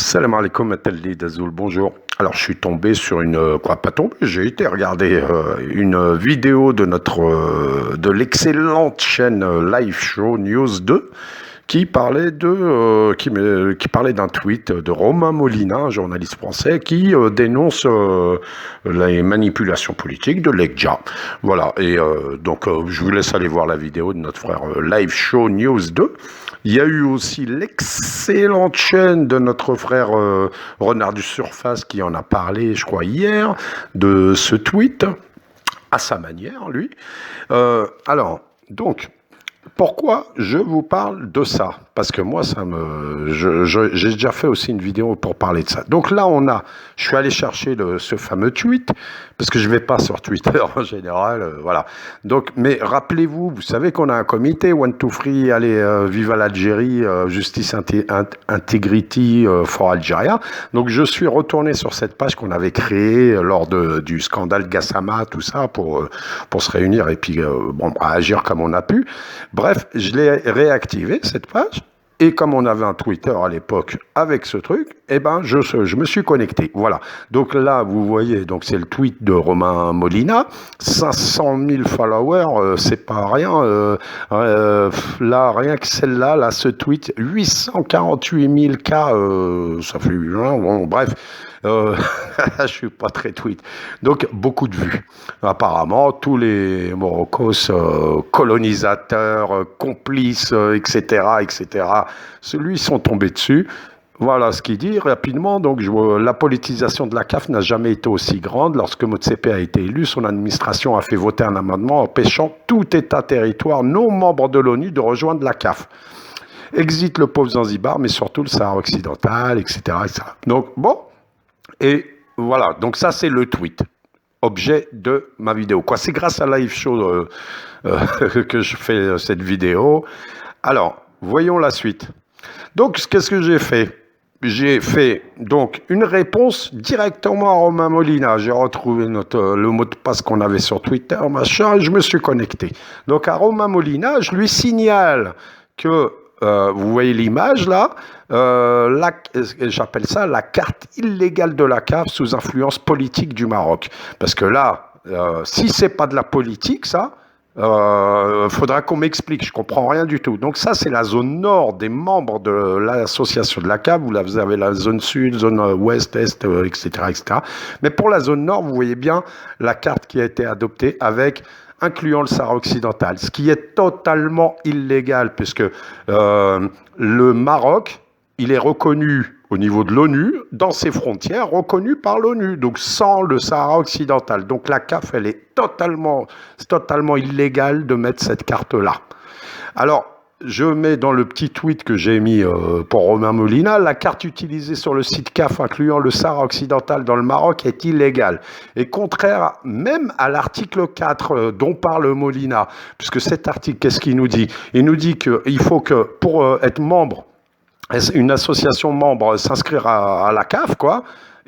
Salam alaikum, Atali d'Azul, bonjour. Alors, je suis tombé sur pas tombé, j'ai été regarder une vidéo de l'excellente chaîne Live Show News 2 qui parlait d'un tweet de Romain Molina, un journaliste français, qui dénonce les manipulations politiques de l'ECJA. Voilà, et je vous laisse aller voir la vidéo de notre frère Live Show News 2. Il y a eu aussi l'excellente chaîne de notre frère Renard du Surface qui en a parlé, je crois, hier, de ce tweet, à sa manière, lui. Pourquoi je vous parle de ça? Parce que moi, j'ai déjà fait aussi une vidéo pour parler de ça. Donc là, je suis allé chercher ce fameux tweet, parce que je vais pas sur Twitter en général, voilà. Donc, mais rappelez-vous, vous savez qu'on a un comité, One, Two, Three, allez, vive l'Algérie, Justice Integrity for Algeria. Donc, je suis retourné sur cette page qu'on avait créée lors du scandale Gassama, tout ça, pour se réunir et puis, agir comme on a pu. Bref, je l'ai réactivé, cette page, et comme on avait un Twitter à l'époque avec ce truc, je me suis connecté. Voilà. Donc là, vous voyez, donc c'est le tweet de Romain Molina, 500 000 followers, c'est pas rien. Là, rien que celle-là, là, ce tweet, 848 000 cas, ça fait, bref. Je suis pas très tweet. Donc, beaucoup de vues. Apparemment, tous les Morocos colonisateurs, complices, etc., celui sont tombés dessus. Voilà ce qu'il dit rapidement. Donc, la politisation de la CAF n'a jamais été aussi grande. Lorsque Motsepe a été élu, son administration a fait voter un amendement empêchant tout État-territoire non membre de l'ONU de rejoindre la CAF. Exit le pauvre Zanzibar, mais surtout le Sahara occidental, etc., etc. Donc, bon. Et voilà, donc ça c'est le tweet, objet de ma vidéo. C'est grâce à Live Show que je fais cette vidéo. Alors, voyons la suite. Donc, qu'est-ce que j'ai fait? J'ai fait donc une réponse directement à Romain Molina. J'ai retrouvé le mot de passe qu'on avait sur Twitter, machin, et je me suis connecté. Donc à Romain Molina, je lui signale que vous voyez l'image là, j'appelle ça la carte illégale de la CAF sous influence politique du Maroc. Parce que là, si c'est pas de la politique, ça, faudra qu'on m'explique, je comprends rien du tout. Donc ça, c'est la zone nord des membres de l'association de la CAF. Vous avez la zone sud, zone ouest, est, etc., etc. Mais pour la zone nord, vous voyez bien la carte qui a été adoptée incluant le Sahara occidental, ce qui est totalement illégal, puisque le Maroc, il est reconnu au niveau de l'ONU, dans ses frontières, reconnu par l'ONU, donc sans le Sahara occidental. Donc la CAF, c'est totalement illégal de mettre cette carte-là. Alors, je mets dans le petit tweet que j'ai mis pour Romain Molina, la carte utilisée sur le site CAF incluant le Sahara occidental dans le Maroc est illégale et contraire même à l'article 4 dont parle Molina. Puisque cet article, qu'est-ce qu'il nous dit? Il nous dit qu'il faut que pour être membre, une association membre, s'inscrire à la CAF,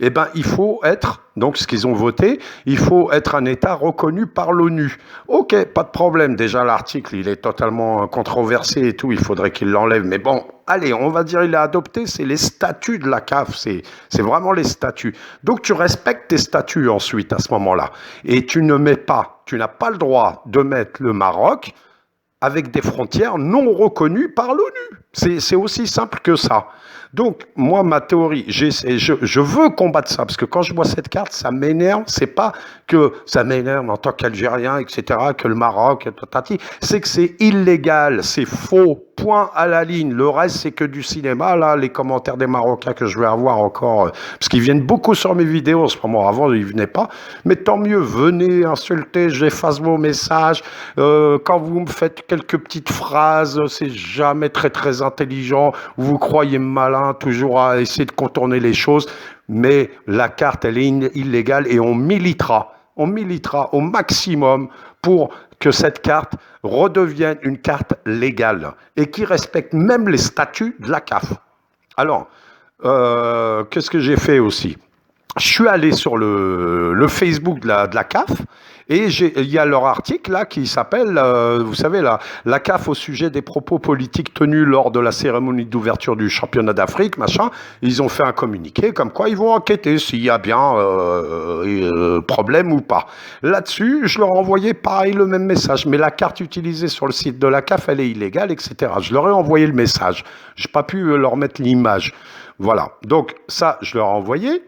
il faut être, donc ce qu'ils ont voté, il faut être un État reconnu par l'ONU. Ok, pas de problème. Déjà, l'article, il est totalement controversé et tout, il faudrait qu'il l'enlève. Mais bon, allez, on va dire il a adopté, c'est les statuts de la CAF, c'est vraiment les statuts. Donc, tu respectes tes statuts ensuite, à ce moment-là. Et tu n'as pas le droit de mettre le Maroc avec des frontières non reconnues par l'ONU. C'est aussi simple que ça. Donc, moi, ma théorie, je veux combattre ça, parce que quand je vois cette carte, ça m'énerve. C'est pas que ça m'énerve en tant qu'Algérien, etc., que le Maroc, c'est que c'est illégal, c'est faux, point à la ligne. Le reste, c'est que du cinéma, là, les commentaires des Marocains que je vais avoir encore, parce qu'ils viennent beaucoup sur mes vidéos en ce moment. Avant, ils venaient pas. Mais tant mieux, venez insulter, j'efface vos messages. Quand vous me faites quelques petites phrases, c'est jamais très, très intelligent. Vous croyez malin, toujours à essayer de contourner les choses, mais la carte, elle est illégale et on militera au maximum pour que cette carte redevienne une carte légale et qui respecte même les statuts de la CAF. Alors, qu'est-ce que j'ai fait aussi? je suis allé sur le Facebook de la CAF et il y a leur article là qui s'appelle, vous savez, la CAF au sujet des propos politiques tenus lors de la cérémonie d'ouverture du championnat d'Afrique, machin. Ils ont fait un communiqué comme quoi ils vont enquêter s'il y a bien problème ou pas. Là-dessus, je leur ai envoyé pareil le même message, mais la carte utilisée sur le site de la CAF, elle est illégale, etc. Je leur ai envoyé le message. Je n'ai pas pu leur mettre l'image. Voilà. Donc ça, je leur ai envoyé.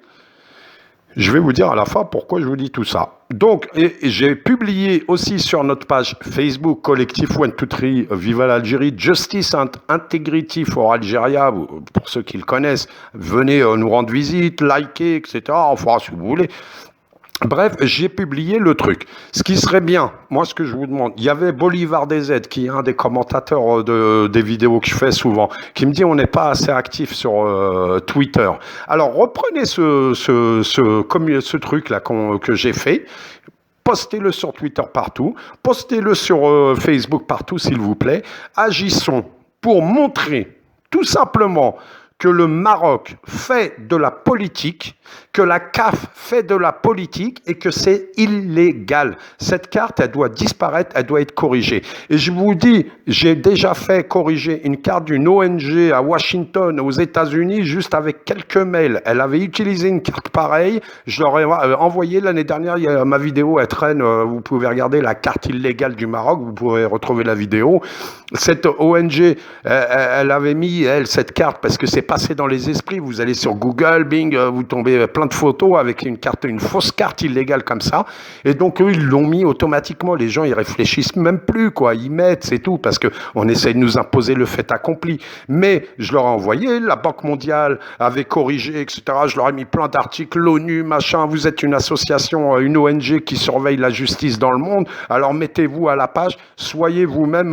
Je vais vous dire à la fin pourquoi je vous dis tout ça. Donc, j'ai publié aussi sur notre page Facebook Collectif 123 Viva l'Algérie, Justice and Integrity for Algeria, pour ceux qui le connaissent, venez nous rendre visite, liker, etc. Enfin, si vous voulez. Bref, j'ai publié le truc. Ce qui serait bien, moi ce que je vous demande, il y avait Bolivar DZ, qui est un des commentateurs des vidéos que je fais souvent, qui me dit on n'est pas assez actif sur Twitter. Alors reprenez ce truc-là que j'ai fait, postez-le sur Twitter partout, postez-le sur Facebook partout s'il vous plaît. Agissons pour montrer tout simplement que le Maroc fait de la politique, que la CAF fait de la politique et que c'est illégal. Cette carte, elle doit disparaître, elle doit être corrigée. Et je vous dis, j'ai déjà fait corriger une carte d'une ONG à Washington, aux États-Unis, juste avec quelques mails. Elle avait utilisé une carte pareille. Je leur ai envoyé l'année dernière, ma vidéo, elle traîne, vous pouvez regarder la carte illégale du Maroc, vous pourrez retrouver la vidéo. Cette ONG, elle avait mis, cette carte, parce que c'est passé dans les esprits. Vous allez sur Google, Bing, vous tombez plein de photos avec une fausse carte illégale comme ça. Et donc, eux, ils l'ont mis automatiquement. Les gens, ils réfléchissent même plus, quoi. Ils mettent, c'est tout, parce qu'on essaie de nous imposer le fait accompli. Mais je leur ai envoyé, la Banque mondiale avait corrigé, etc. Je leur ai mis plein d'articles, l'ONU, machin. Vous êtes une association, une ONG qui surveille la justice dans le monde. Alors, mettez-vous à la page, soyez vous-même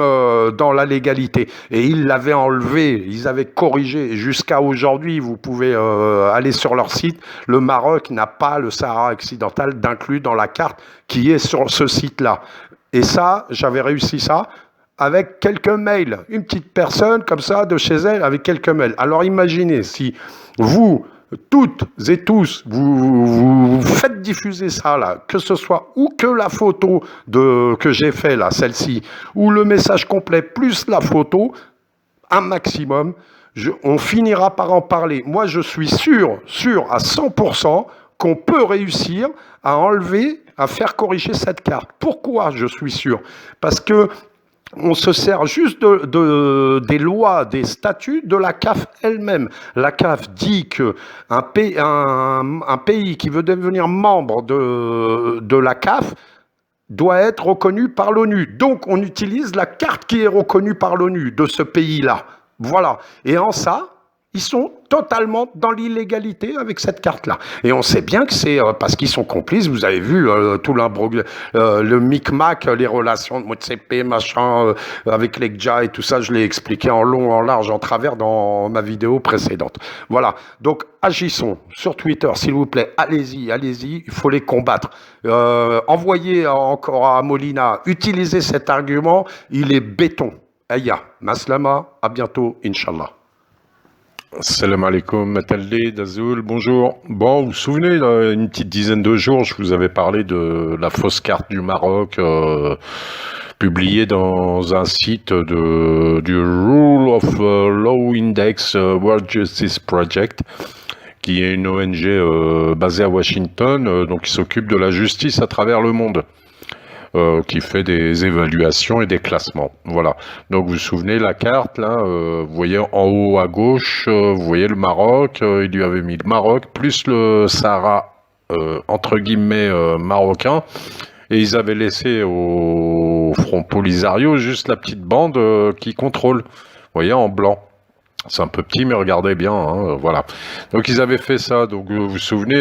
dans la légalité. Et ils l'avaient enlevé, ils avaient corrigé. Jusqu'à aujourd'hui, vous pouvez aller sur leur site. Le Maroc n'a pas le Sahara occidental d'inclus dans la carte qui est sur ce site-là. Et ça, j'avais réussi ça avec quelques mails. Une petite personne comme ça de chez elle avec quelques mails. Alors imaginez si vous, toutes et tous, vous faites diffuser ça là, que ce soit ou que la photo que j'ai fait là, celle-ci, ou le message complet plus la photo, un maximum, on finira par en parler. Moi, je suis sûr à 100% qu'on peut réussir à enlever, à faire corriger cette carte. Pourquoi je suis sûr? Parce que on se sert juste des lois, des statuts de la CAF elle-même. La CAF dit qu'un pays qui veut devenir membre de la CAF doit être reconnu par l'ONU. Donc, on utilise la carte qui est reconnue par l'ONU de ce pays-là. Voilà. Et en ça, ils sont totalement dans l'illégalité avec cette carte-là. Et on sait bien que c'est parce qu'ils sont complices. Vous avez vu tout l'imbroglio, le micmac, les relations de Motsepe, machin, avec les Gja et tout ça. Je l'ai expliqué en long, en large, en travers dans ma vidéo précédente. Voilà. Donc, agissons sur Twitter, s'il vous plaît. Allez-y. Il faut les combattre. Envoyez encore à Molina. Utilisez cet argument. Il est béton. Aya, Maslama, à bientôt, Inch'Allah. Salam alaikum, Mataldi, Dazoul, bonjour. Bon, vous vous souvenez, une petite dizaine de jours, je vous avais parlé de la fausse carte du Maroc publiée dans un site du Rule of Law Index World Justice Project, qui est une ONG basée à Washington, donc qui s'occupe de la justice à travers le monde. Qui fait des évaluations et des classements. Voilà. Donc vous vous souvenez la carte là, vous voyez en haut à gauche, vous voyez le Maroc. Il lui avait mis le Maroc plus le Sahara entre guillemets marocain, et ils avaient laissé au Front Polisario juste la petite bande qui contrôle. Vous voyez en blanc. C'est un peu petit, mais regardez bien, hein, voilà. Donc ils avaient fait ça. Donc vous vous souvenez,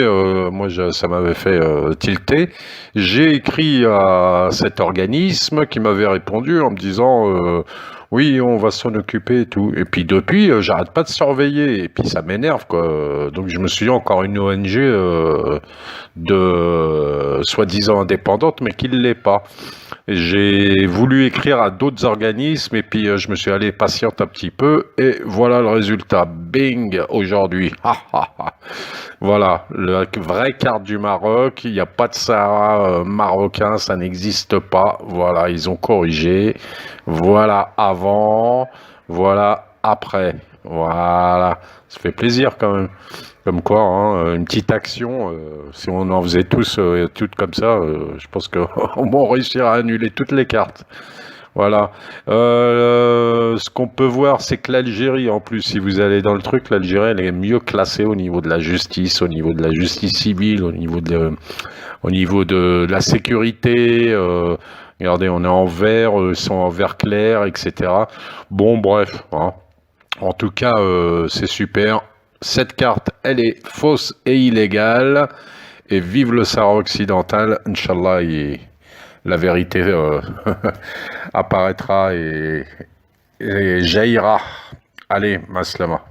moi ça m'avait fait tilter. J'ai écrit à cet organisme qui m'avait répondu en me disant oui, on va s'en occuper et tout. Et puis depuis, j'arrête pas de surveiller. Et puis ça m'énerve, quoi. Donc je me suis dit encore une ONG de soi-disant indépendante, mais qui ne l'est pas. J'ai voulu écrire à d'autres organismes et puis je me suis allé patienter un petit peu et voilà le résultat. Bing, aujourd'hui. Voilà, la vraie carte du Maroc. Il n'y a pas de Sahara marocain, ça n'existe pas. Voilà, ils ont corrigé. Voilà avant, voilà après. Voilà, ça fait plaisir quand même. Comme quoi, hein, une petite action, si on en faisait tous, toutes comme ça, je pense qu'on va réussir à annuler toutes les cartes. Voilà. Ce qu'on peut voir, c'est que l'Algérie, en plus, si vous allez dans le truc, l'Algérie, elle est mieux classée au niveau de la justice, au niveau de la justice civile, au niveau de la sécurité. Regardez, on est en vert, ils sont en vert clair, etc. Bon, bref, hein. En tout cas, c'est super. Cette carte, elle est fausse et illégale. Et vive le Sahara occidental. Inch'Allah, la vérité apparaîtra et jaillira. Allez, Maslama.